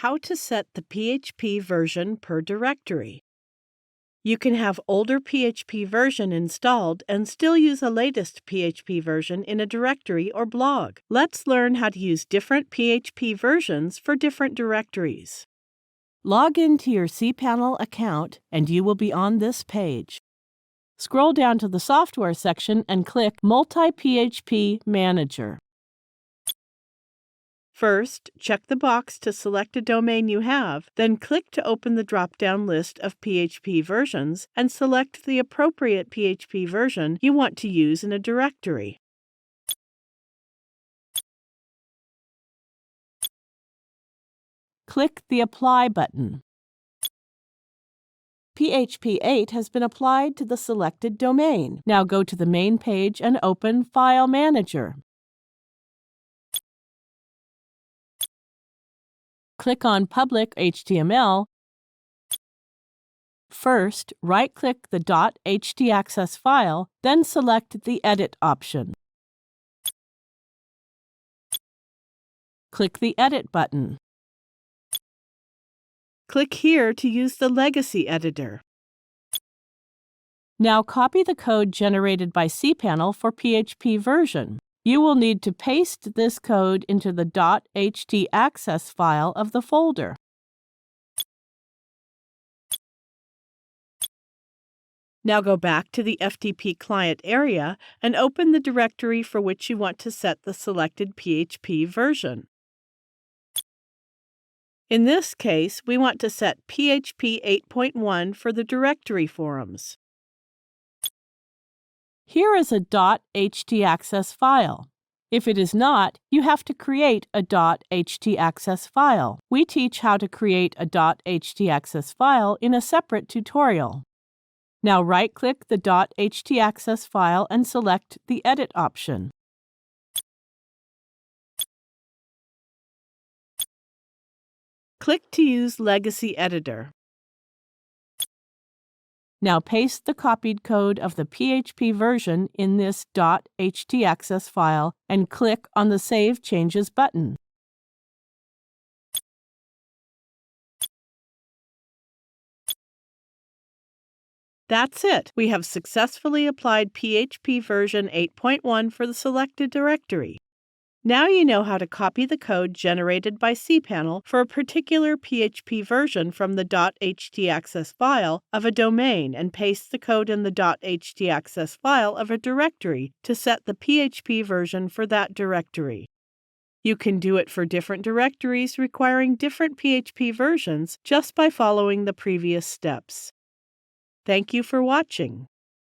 How to set the PHP version per directory. You can have older PHP version installed and still use a latest PHP version in a directory or blog. Let's learn how to use different PHP versions for different directories. Log into your cPanel account and you will be on this page. Scroll down to the Software section and click Multi-PHP Manager. First, check the box to select a domain you have, then click to open the drop-down list of PHP versions and select the appropriate PHP version you want to use in a directory. Click the Apply button. PHP 8 has been applied to the selected domain. Now go to the main page and open File Manager. Click on Public HTML. First, right-click the .htaccess file, then select the Edit option. Click the Edit button. Click here to use the Legacy Editor. Now copy the code generated by cPanel for PHP version. You will need to paste this code into the .htaccess file of the folder. Now go back to the FTP client area and open the directory for which you want to set the selected PHP version. In this case, we want to set PHP 8.1 for the directory forums. Here is a .htaccess file. If it is not, you have to create a .htaccess file. We teach how to create a .htaccess file in a separate tutorial. Now right-click the .htaccess file and select the Edit option. Click to use Legacy Editor. Now paste the copied code of the PHP version in this .htaccess file and click on the Save Changes button. That's it! We have successfully applied PHP version 8.1 for the selected directory. Now you know how to copy the code generated by cPanel for a particular PHP version from the .htaccess file of a domain and paste the code in the .htaccess file of a directory to set the PHP version for that directory. You can do it for different directories requiring different PHP versions just by following the previous steps. Thank you for watching.